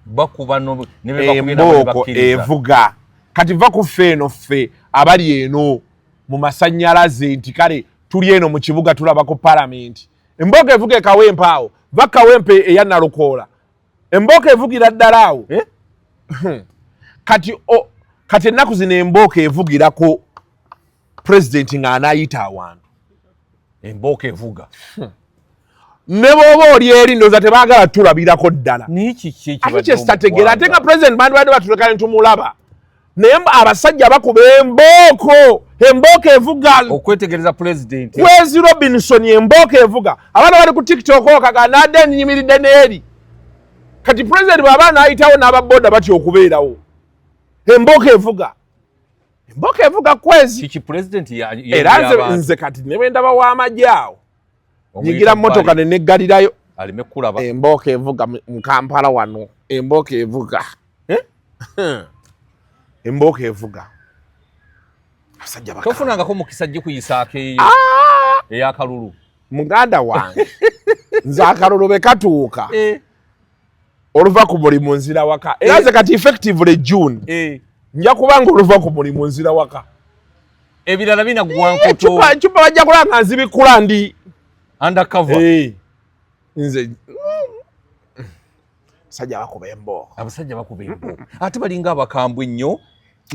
Bakuba ne Embooka evuga. Kati va ku ffe eno ffe abali eno mu masannyalaze nti kale tuli eno mu kibuga tulaba ku parliament embooko evuga ekawempe awo va kawempe eya Nalukoola embooko evugira ddala awo kati ennaku zino embooko evugirako president ng'anaayita awantu embooko evuga ne bw'oba oli eri ndowooza tebaagala tulabirako ddala ate kyesitategera ate nga president bandibadde batuleka ne tumulaba naye abasajja bakuba embooko evuga okwetegereza president Kwezi Robinson embooko evuga abaana bali ku TikTok okaga nadde ennyimiridde n'eri kati president bw'aba naayitawo n'ababoda batya okubeerawo embooko evuga Kwezi kiki president era nze kati ne bwe ndaba w'amagye awo nyigira mmotoka ne neggalirayo alime kulaba embooko evuga mu Kampala wano embooko evuga embooko evuga abasajja baka tofunangako mukisa gikuyisaako eyo ey'akalulu muganda wange nze akalulu be katuuka oluva ku mulimu nzira waka era nze kati effectively June nja kubanga oluva ku mulimu nzira waka ebirala binagwankoto cupa bajja kulanga nzibikula ndi undercover nze abasajja bakuba embooko ate balinga abakambwe nnyo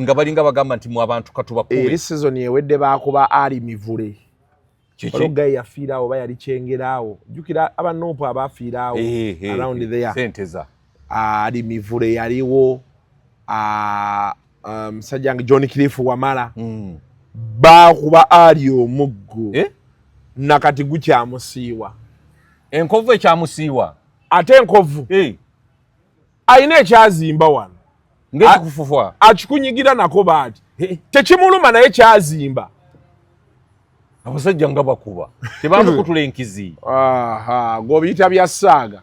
nga balinga bagamba nti mu abantu katubakube eri season ewedde bakuba ali mivule olugayi yafiiraawo oba yali kyengeraawo jjukira abanoopu abaafiiraawo around there senteza ali mivule yaliwo musajja wange John Cliff Wamala bakuba ali omuggo nakati gukyamusiiwa enkovu ekyamusiiwa ate enkovu ayina ekyazimba wano ngekikufufa akikunyigira nako baati tekimuluma naye kyazimba abasajja nga bakuba tebamukutula enkizi g'obiyita bya ssaaga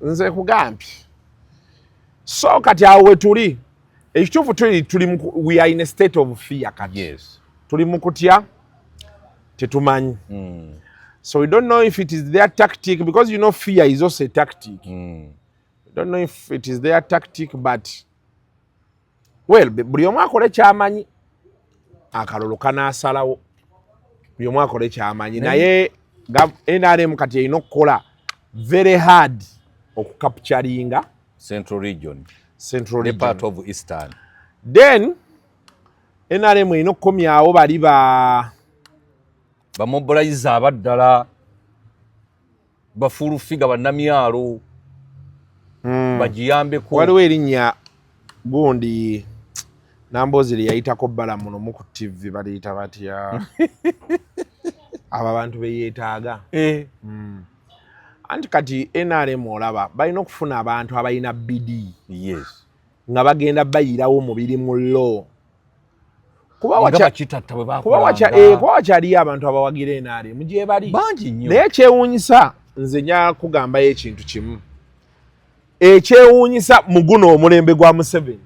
nze kugambye so kati awo we tuli ekituufu we are in a state of fear kati tuli mu kutya tetumanyi so we don't know if it is their tactic because you know fear is also a tactic we don't know if it is their tactic but well buli omu akole kyamanyi akalulu kanaasalawo buli omu akole kyamanyi naye NRM kati erina okukola very hard okukapturinga Central region the part of Eastern then NRM erina okukomyawo bali bamobilize abaddala bafulufiga bannamyalo bagiyambeko waliwo erinnya gundi Namboozi lye yayitako bbala muno mu ku TV baliyita batya abo abantu beyeetaaga anti kati NRM olaba balina okufuna abantu abalina BD nga bagenda bayirawo mubiri mu law kuba wakyaliyo abantu abawagira NRM gye bali naye ekyewuunyisa nze nja kugambayo ekintu kimu ekyewuunyisa mu guno omulembe gwa Museveni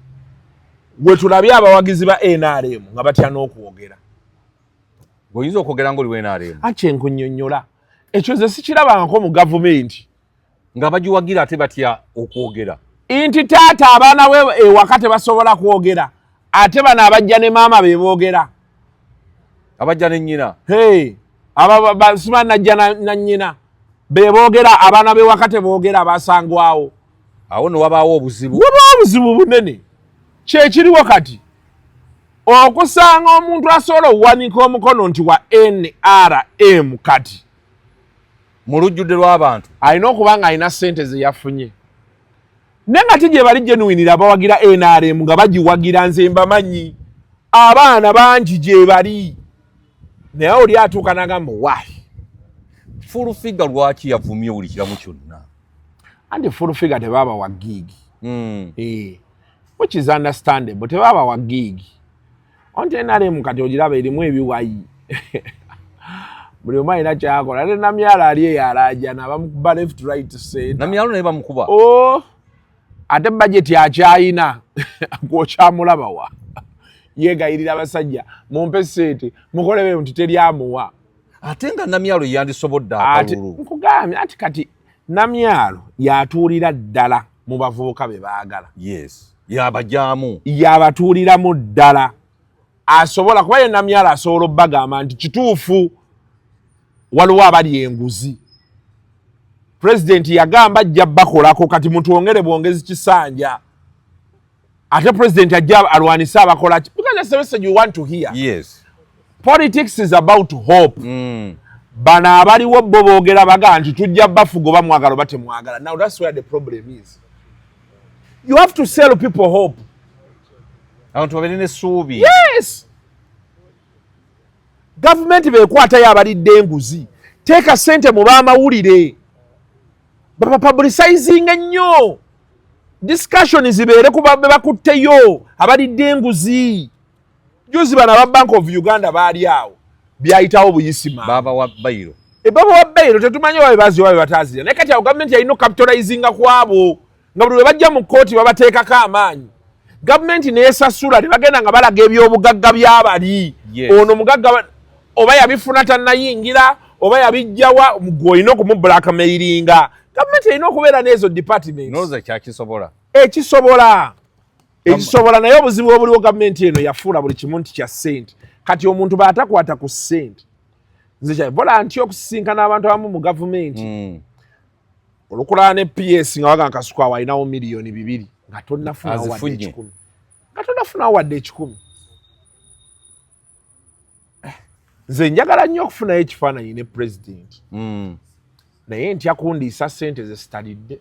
we tulabye abawagizi ba NRM nga batya n'okwogera oyinza okwogera ng'oli wa NRM akyenkunnyonnyola ekyo nze sikirabangako mu gavumenti nga bagiwagira ate batya okwogera nti taata abaana we ewaka tebasobola kwogera ate bano abajja ne maama be boogera abajja ne nnyina siba najja na nnyina be boogera abaana b'ewaka teboogera basangwawo awo ne wabaawo obuzibu bunene kyekiriwo kati okusanga omuntu asobola okuwanika omukono nti wa NRM kati mu lujjudde lw'abantu alina okuba nga alina ssente ze yafunye naye nga tijje bali genuinira abawagira NRM nga bagiwagira nze mbamanyi abaana bangi gye bali naye oli atuuka n'agamba waayi fulufiga lwaki yavumye buli kiramu kyonna anti fulufiga tebaaba wa gigi which is understandable tebaaba wa gigi onti NRM kati ogiraba erimu ebiwayi buli omu alina kyakola ate namyalo ali eyo alaajana abamukuba left right center namyalo naye bamukuba ate budget akyayina gwokyamulaba wa yeegayirira abasajja mumpe sente mukole be nti teryamuwa ate nga namyalo yandisobodde akalulu nkugambye ati kati namyalo yatuulira ddala mu bavubuka be baagala yabajaamu yabatuuliramu ddala asobola kuba ye Namyala asobola obbagamba nti kituufu waliwo abali enguzi. President yagamba ajja bakolako kati mutuwongere bwongezi kisanja. Ate president ajja alwanisa abakola ki? Because that's the message you want to hear. Yes. Politics is about hope. Bano abaliwo bo boogera baga nti tujja bafugo bamwagala bate mwagala. Now that's where the problem is. You have to sell people hope. Abantu baberine suubi. Yes. Government bekwata yabalidde enguzi. Teeka sente mu baamawulire. Baba publicizing nnyo. Discussion zibeere ku babbe bakutteyo abalidde enguzi. Juzi bana ba Bank of Uganda baali awo. Byayitawo buyisima. Baba wa Bayiro. Baba wa Bayiro tetumanyi wabe bazi wabe batazira. Naye kati government yalina capitalizing kwabo. Nga buli bajja mu kooti babateekako amaanyi. Government neesasula ne bagenda nga balaga ebyobugagga by'abali. Ono mugagga oba yabifuna tannayingira oba yabijjawa olina okumublackmailinga. Government erina okubeera n'ezo departments. Noza kyakisobola. Ekisobola naye obuzibu obuliwo gavumenti eno yafuula buli kimu nti kya ssente. Kati omuntu bw'atakwata ku ssente. Nze kyabola nti okusisinkana abantu abamu mu gavumenti. Olukulala ne PS nga waga Kasuku awo alinawo miliyoni 2 nga tonnafunawo wadde 10. Nga tonnafunawo wadde 10. Nze njagala nnyo okufunayo ekifaananyi ne president. Naye ntya kundiisa ssente ze sitalidde.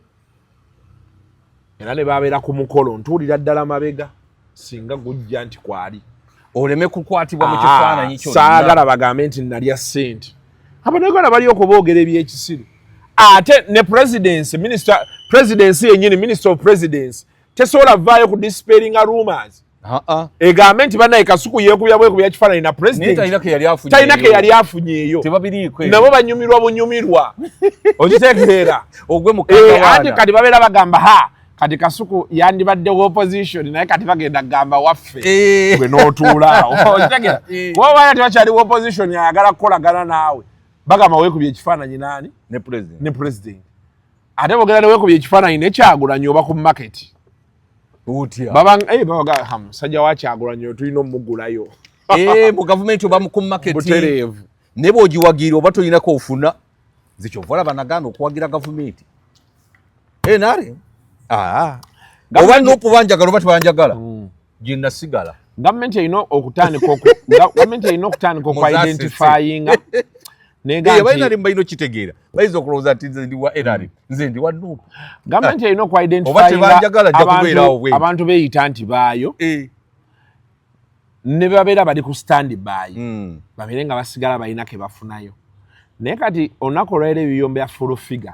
Era ne babeera ku mukolo ntuulira ddala mabega singa gujja nti kwali. Oleme kukwatibwa mu kifaananyi kyonna. Saagala bagambe nti nalya ssente. Abanayuganda bali okuboogera ebyekisiru. Ate ne presidency yennyini minister of presidency tesobola vaayo ku dispelling rumors. Egambe nti bannaye Kasuku yeekubya bwekubya kifaananyi na president. Talina ke yali afunyeeyo. Nabo banyumirwa bunyumirwa. Okitegeera. Ogwe mukaka ate kati babeera bagamba kati Kasuku yandibadde opposition naye kati bagenda gamba waffe gwe n'otuulaawo. Okitegeera. Kuba tebakyali opposition ayagala kukolagana naawe. Bagamba weekubye ekifaananyi nani? Ne president. Ate bogera ne weekubye ekifaananyi ne Kyagulanyi oba ku market. Utya. Babaga musajja wa Kyagulanyi tulina omugulayo. Mu government oba mu market. Butereevu. Ne bw'ogiwagira oba tolinako ofuna. Nze kyova olaba naganda okuwagira government. Nare. Oba n'okubanjagala oba tebanjagala. Gye nasigala. Government erina okutandika oku-identifying bayinali mbalina okitegeera bayinza okulowooza nti nze ndi wa NRM nze ndi wa Nuupu. Gavumenti erina okuidentifiinga abantu beeyita nti baayo ne babeera bali ku stand by babeere nga basigala balina ke bafunayo. Naye kati olunaku olwaliro ebiyombo bya full figure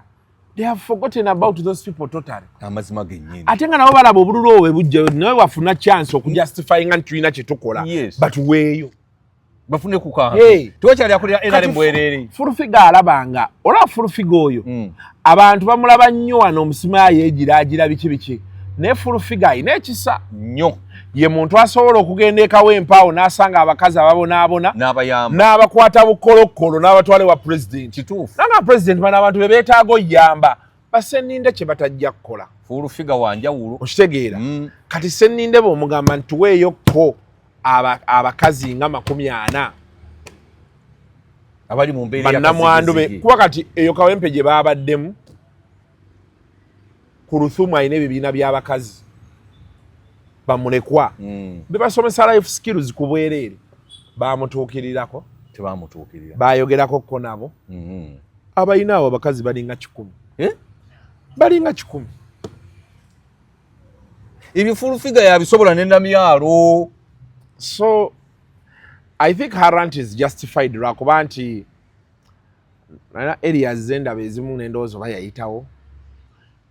they have forgotten about those people totally. Amazima gennyini. Ate nga nabo balaba obululu obwo bujja nawe wafuna chance okujustifyinga nti tulina kye tukola but weeyo bafune kukanga. Tewakyali akulira NRM bwereere. Full figure alabanga olaba full figure oyo abantu bamulaba nnyo wano omusimaayi yeegiraagira biki naye full figure ayina ekisa nnyo. Ye muntu asobola okugenda ekawo empaawo n'asanga abakazi ababonaabona n'abakwata bukolokkolo n'abatwale wa president. Kituufu. Nanga president bano abantu be beetaaga oyamba basenninde kye batajja kukola. Full figure wanjawulo. Okitegeera. Kati senninde bw'omugamba nti tuweeyokko abakazi nga 40 abali mu mbeera ya bannamwandu be kuba kati eyo kawempe gye baabaddemu ku Ruthumu alina ebibiina by'abakazi bamulekwa be basomesa life skills ku bwereere baamutuukirirako tebamutuukirira baayogerakokko nabo abalina abo abakazi balinga 10 balinga 10 ebifulu figa yabisobola n'endamyalo. So I think her rant is justified lwakuba nti areas zendaba ezimu n'endowooza oba yayitawo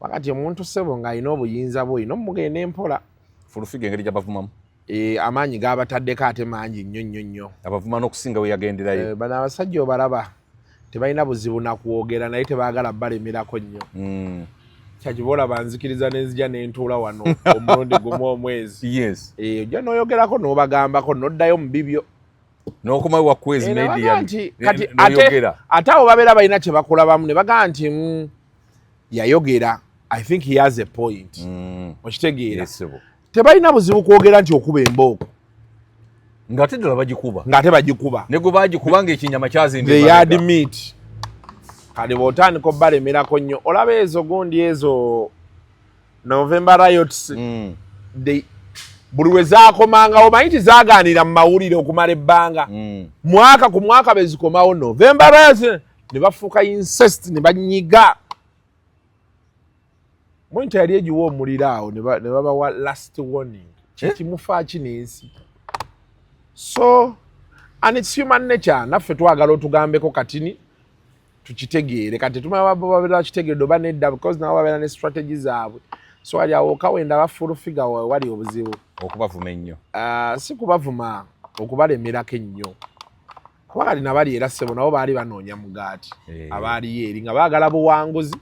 wakati omuntu ssebo ng'alina obuyinza bwe olina omugenda empola. Full figure engeri gyabavumamu amaanyi g'abataddeko ate mangi nnyo abavuma n'okusinga we yagenderayo. Bano abasajja obalaba tebalina buzibu nakwogera naye tebaagala balemerako nnyo. Kyakibola banzikiriza nenzija n'entuula wano omulundi gumu omwezi. Ojja n'oyogerako n'obagambako n'oddayo mu bibyo n'okomayo wakwezi media kati ate abo babeera balina kye bakulabamu ne bagamba nti yayogera. I think he has a point. Okitegeera. Tebalina buzibu kwogera nti okuba embooko ngate ddala bagikuba ngate bagikuba ne gwe bagikuba ng'ekinyama kyazimbibwa the yard meat kale bw'otandika obbalemerako nnyo olaba ezo gundi ezo November riots buli lwe zaakomangawo manyi nti zaagaanira mu mawulire okumala ebbanga mwaka ku mwaka bezikomawo November riots ne bafuuka incest ne banyiga mwinti yali egiwa omuliro awo ne babawa last warning kikimufa kinensi so and it's human nature naffe twagala otugambeko katini tukitegeere kati tumanya babeera kitegeredde oba nedda because nabo babeera ne strategy zaabwe so wali awo kawenda bafull figure wali obuzibu okubavuma ennyo si kubavuma okubalemerako ennyo kuba kali nabali era ssebo nabo baali banoonya mugaati abaaliyo eri nga baagala buwanguzi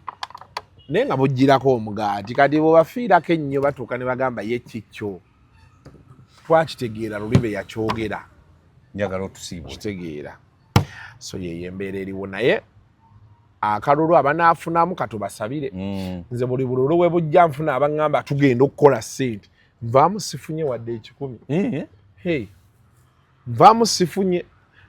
naye nga bugirako omugaati kati bwebafiirako ennyo batuuka ne bagamba ye kikyo twakitegeera lulibe yakyogera njagala otusiibula kitegeera so yeyo embeera eriwo naye akalulu abanaafunamu katubasabire nze buli bululu we bujja nfuna abaŋŋamba tugenda okukola ssente nvaamu sifunye wadde 10 hey nvaamu sifunye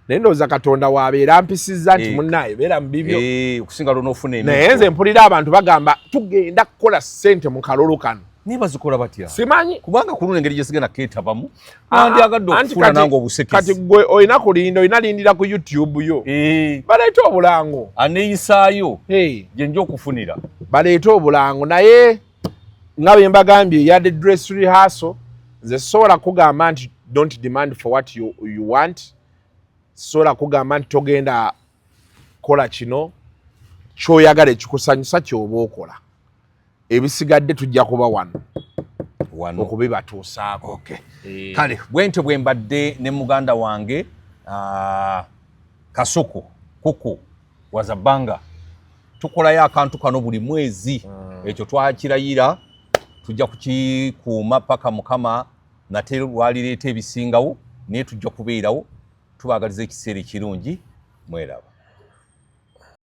naye ndowooza katonda waabeera mpisizza nti munnaaye beera mu bibyo okusinga lwonaofuna naye nze mpulira abantu bagamba tugenda kukola ssente mu kalulu kano naye bazikola batya simanyi kubanga kuluna engeri gye sigenda keetabamu andyagadde okufuna nange obusekezi kati gwe olina kulinda olina lindira ku YouTube yo baleete obulango aneeyisaayo gye nja okufunira baleete obulango naye nga bwe mbagambye yadde dress rehearsal nze sobola kugamba nti don't demand for what you want sobola kugamba nti togenda kola kino kyoyagala ekikusanyusa kyoba okola ebisigadde tujja kuba wano okubibatuusaako kale bwentyo bwe mbadde ne muganda wange Kasuku kuku wazabbanga tukolayo akantu kano buli mwezi ekyo twakirayira tujja kukikuuma paka mukama nate lwalireeta ebisingawo naye tujja kubeerawo tubaagaliza ekiseera ekirungi mweraba